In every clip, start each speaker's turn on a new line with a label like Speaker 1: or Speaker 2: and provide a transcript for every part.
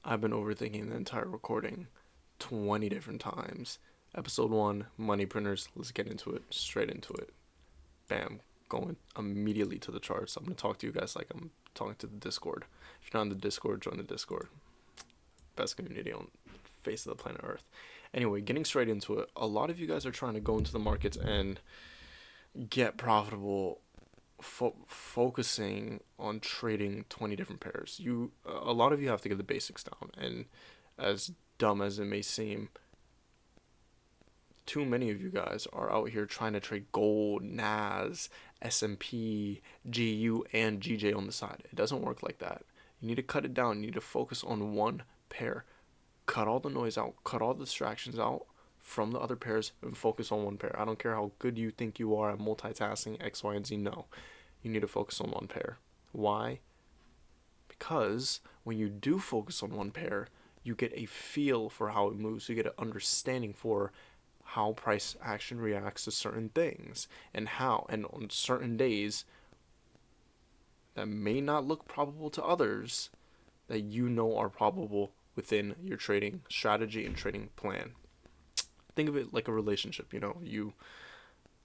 Speaker 1: I've been overthinking the entire recording 20 different times. Episode 1, money printers. Let's get into it. Straight into it. Bam. Going immediately to the charts. I'm going to talk to you guys like I'm talking to the Discord. If you're not on the Discord, join the Discord. Best community on the face of the planet Earth. Anyway, getting straight into it. A lot of you guys are trying to go into the markets and get profitable focusing on trading 20 different pairs. A lot of you have to get the basics down, and as dumb as it may seem, too many of you guys are out here trying to trade gold, NAS, S&P, GU, and GJ on the side. It doesn't work like that. You need to cut it down. You need to focus on one pair. Cut all the noise out. Cut all the distractions out from the other pairs and focus on one pair. I don't care how good you think you are at multitasking X, Y, and Z. No. You need to focus on one pair. Why? Because when you do focus on one pair, you get a feel for how it moves. You get an understanding for how price action reacts to certain things and on certain days that may not look probable to others, that you know are probable within your trading strategy and trading plan. Think of it like a relationship. You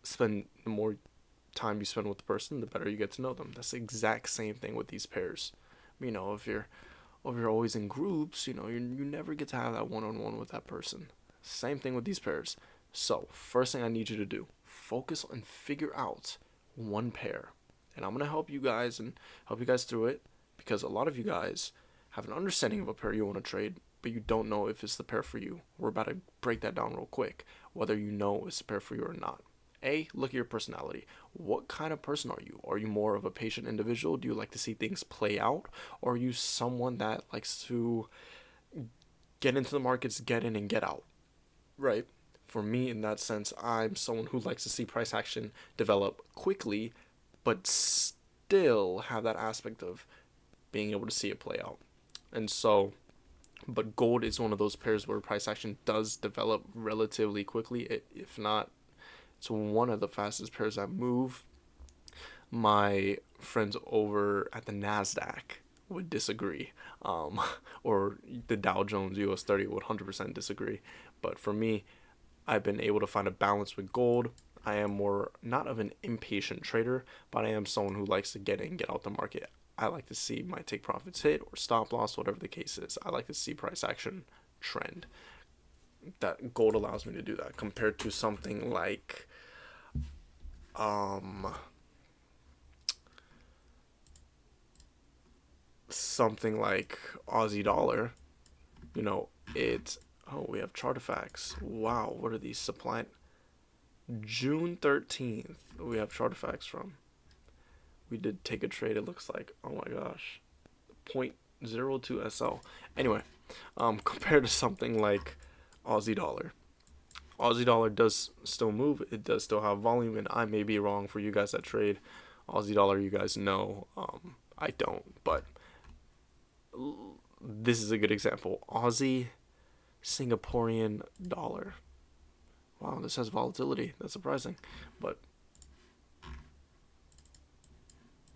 Speaker 1: spend the more time you spend with the person, the better you get to know them. That's the exact same thing with these pairs. If you're always in groups, you never get to have that one-on-one with that person. Same thing with these pairs. So first thing I need you to do, focus and figure out one pair. And I'm going to help you guys through it, because a lot of you guys have an understanding of a pair you want to trade, but you don't know if it's the pair for you. We're about to break that down real quick, whether you know it's the pair for you or not. Look at your personality. What kind of person are you? Are you more of a patient individual? Do you like to see things play out? Or are you someone that likes to get into the markets, get in and get out? Right? For me, in that sense, I'm someone who likes to see price action develop quickly, but still have that aspect of being able to see it play out. And so, but gold is one of those pairs where price action does develop relatively quickly. If not, it's one of the fastest pairs that move. My friends over at the NASDAQ would disagree. Or the Dow Jones US 30 would 100% disagree. But for me, I've been able to find a balance with gold. I am more, not of an impatient trader, but I am someone who likes to get in, get out the market. I like to see my take profits hit or stop loss, whatever the case is. I like to see price action trend. That gold allows me to do that compared to something like Aussie dollar. We have chart effects. Wow, what are these? Supply June 13th. We have chart effects from. We did take a trade, it looks like. Oh my gosh. 0.02 SL. Anyway, compared to something like Aussie dollar. Aussie dollar does still move. It does still have volume, and I may be wrong. For you guys that trade Aussie dollar, you guys know. I don't, but this is a good example. Aussie Singaporean dollar. Wow, this has volatility. That's surprising, but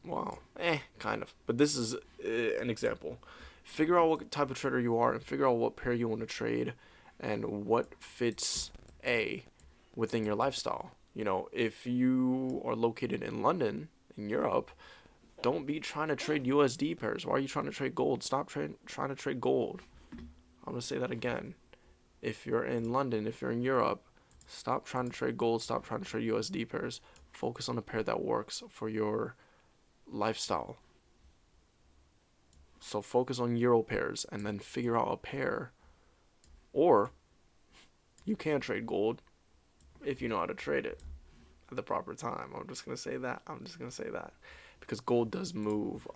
Speaker 1: wow, kind of. But this is an example. Figure out what type of trader you are and figure out what pair you want to trade and what fits within your lifestyle. If you are located in London, in Europe, don't be trying to trade USD pairs. Why are you trying to trade gold? Stop trying to trade gold. I'm going to say that again. If you're in London, if you're in Europe, stop trying to trade gold. Stop trying to trade USD pairs. Focus on a pair that works for your lifestyle. So focus on Euro pairs and then figure out a pair. Or you can trade gold if you know how to trade it at the proper time. I'm just going to say that. Because gold does move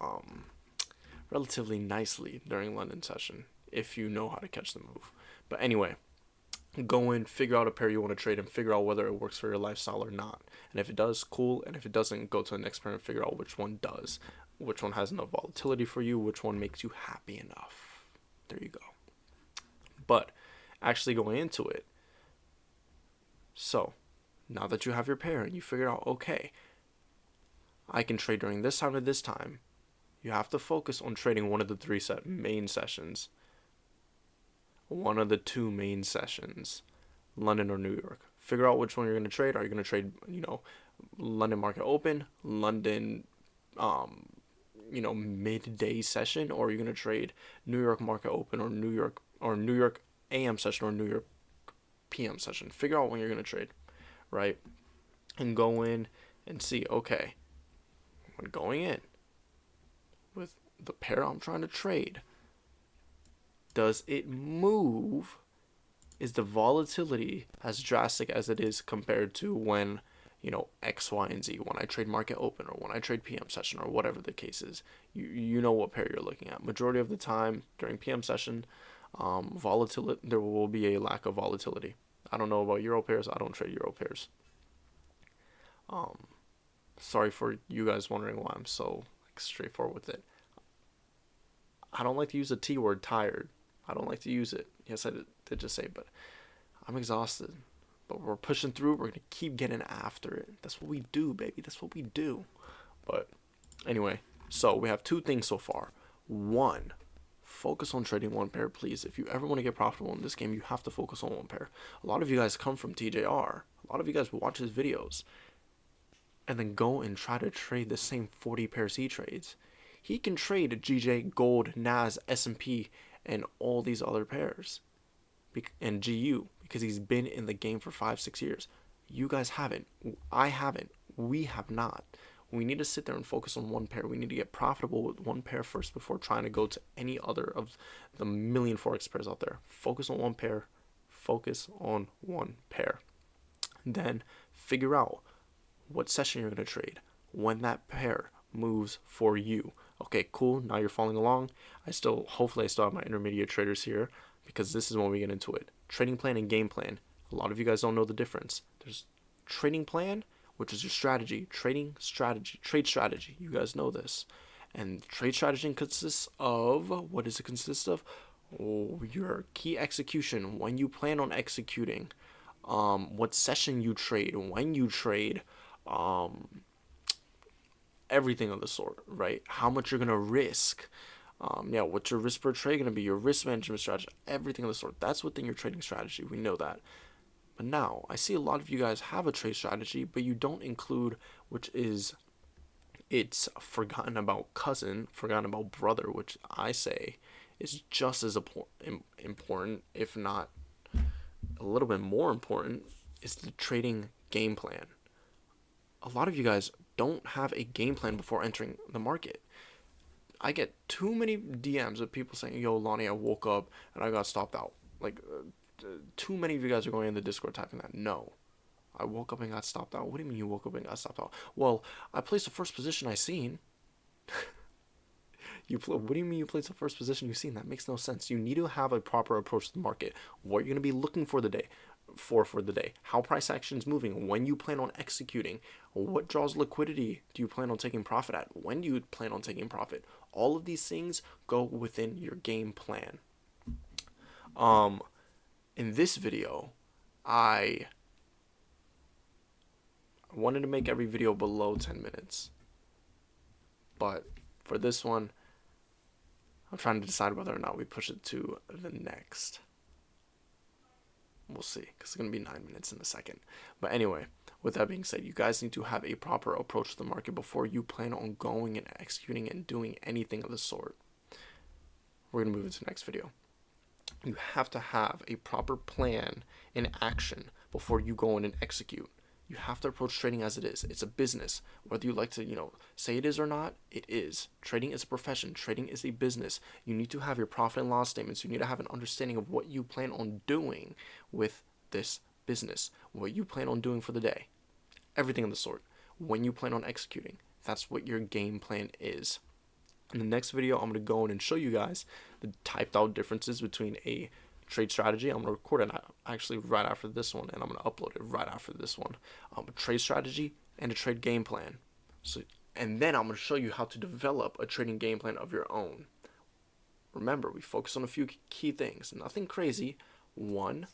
Speaker 1: relatively nicely during London session if you know how to catch the move. But anyway, go in, figure out a pair you want to trade, and figure out whether it works for your lifestyle or not. And if it does, cool. And if it doesn't, go to the next pair and figure out which one does. Which one has enough volatility for you, which one makes you happy enough. There you go. But actually going into it, so now that you have your pair and you figure out, okay, I can trade during this time to this time, you have to focus on trading one of the three main sessions one of the two main sessions, London or New York. Figure out which one you're going to trade. Are you going to trade, London market open, London, midday session, or are you going to trade New York market open, or New York AM session, or New York PM session? Figure out when you're going to trade, right? And go in and see, okay, when going in with the pair I'm trying to trade, does it move? Is the volatility as drastic as it is compared to when, X, Y, and Z, when I trade market open or when I trade PM session or whatever the case is? You know what pair you're looking at. Majority of the time during PM session, volatility, there will be a lack of volatility. I don't know about Euro pairs. I don't trade Euro pairs. Sorry for you guys wondering why I'm so straightforward with it. I don't like to use the T word, tired. I don't like to use it. Yes, I did just say, but I'm exhausted. But we're pushing through. We're going to keep getting after it. That's what we do, baby. That's what we do. But anyway, so we have two things so far. One, focus on trading one pair, please. If you ever want to get profitable in this game, you have to focus on one pair. A lot of you guys come from TJR. A lot of you guys watch his videos and then go and try to trade the same 40 pairs he trades. He can trade GJ, Gold, NAS, S&P, and all these other pairs, and GU, because he's been in the game for 5-6 years. You guys haven't. I haven't. We have not. We need to sit there and focus on one pair. We need to get profitable with one pair first before trying to go to any other of the million Forex pairs out there. Focus on one pair. Focus on one pair. Then figure out what session you're going to trade when that pair moves for you. Okay, cool. Now you're following along. Hopefully I still have my intermediate traders here, because this is when we get into it. Trading plan and game plan. A lot of you guys don't know the difference. There's trading plan, which is your strategy. Trading strategy. Trade strategy. You guys know this. And trade strategy consists of, what does it consist of? Your key execution, when you plan on executing, what session you trade, when you trade, everything of the sort, right? How much you're gonna risk, what's your risk per trade gonna be, your risk management strategy, everything of the sort. That's within your trading strategy. We know that. But now I see a lot of you guys have a trade strategy, but you don't include, which is, it's forgotten about cousin, forgotten about brother, which I say is just as important, if not a little bit more important, is the trading game plan. A lot of you guys don't have a game plan before entering the market. I get too many DMs of people saying, yo, Lonnie, I woke up and I got stopped out. Too many of you guys are going in the Discord typing that. No, I woke up and got stopped out. What do you mean you woke up and got stopped out? Well, I placed the first position I seen. What do you mean you placed the first position you've seen? That makes no sense. You need to have a proper approach to the market. What you're going to be looking for the day. For the day, how price action is moving, when you plan on executing, what draws liquidity do you plan on taking profit at, when do you plan on taking profit? All of these things go within your game plan. In this video, I wanted to make every video below 10 minutes, but for this one, I'm trying to decide whether or not we push it to the next. We'll see, because it's going to be 9 minutes in a second. But anyway, with that being said, you guys need to have a proper approach to the market before you plan on going and executing and doing anything of the sort. We're going to move into the next video. You have to have a proper plan in action before you go in and execute. You have to approach trading as it is. It's a business. Whether you like to, say it is or not, it is. Trading is a profession. Trading is a business. You need to have your profit and loss statements. You need to have an understanding of what you plan on doing with this business, what you plan on doing for the day, everything of the sort. When you plan on executing, that's what your game plan is. In the next video, I'm going to go in and show you guys the typed out differences between a trade strategy. I'm going to record it actually right after this one, and I'm going to upload it right after this one. A trade strategy and a trade game plan. And then I'm going to show you how to develop a trading game plan of your own. Remember, we focus on a few key things. Nothing crazy. 1,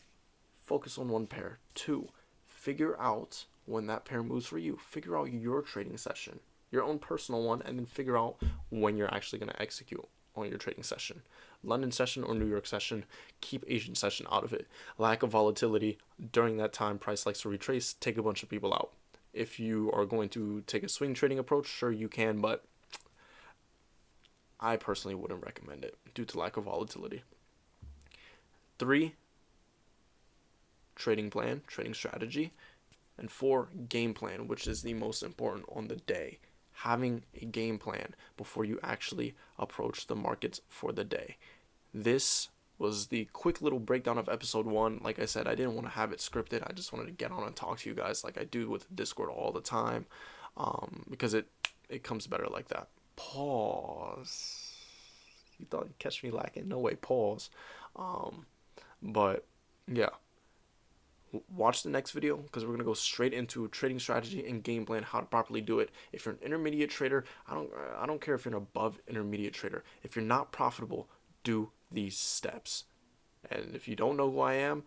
Speaker 1: focus on one pair. 2, figure out when that pair moves for you. Figure out your trading session, your own personal one, and then figure out when you're actually going to execute. on your trading session. London session or New York session, keep Asian session out of it. Lack of volatility during that time, price likes to retrace, take a bunch of people out. If you are going to take a swing trading approach, sure you can, but I personally wouldn't recommend it due to lack of volatility. 3, trading plan, trading strategy. And 4, game plan, which is the most important on the day. Having a game plan before you actually approach the markets for the day. This was the quick little breakdown of episode 1. Like I said, I didn't want to have it scripted. I just wanted to get on and talk to you guys like I do with Discord all the time, because it comes better like that. Pause. You thought you'd catch me lacking? No way, pause. But yeah, watch the next video because we're going to go straight into trading strategy and game plan, how to properly do it. If you're an intermediate trader, I don't care if you're an above intermediate trader. If you're not profitable, do these steps. And if you don't know who I am,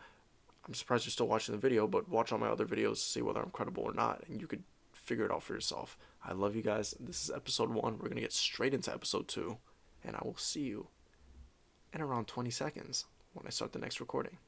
Speaker 1: I'm surprised you're still watching the video, but watch all my other videos to see whether I'm credible or not, and you could figure it out for yourself. I love you guys. This is episode 1. We're going to get straight into episode 2, and I will see you in around 20 seconds when I start the next recording.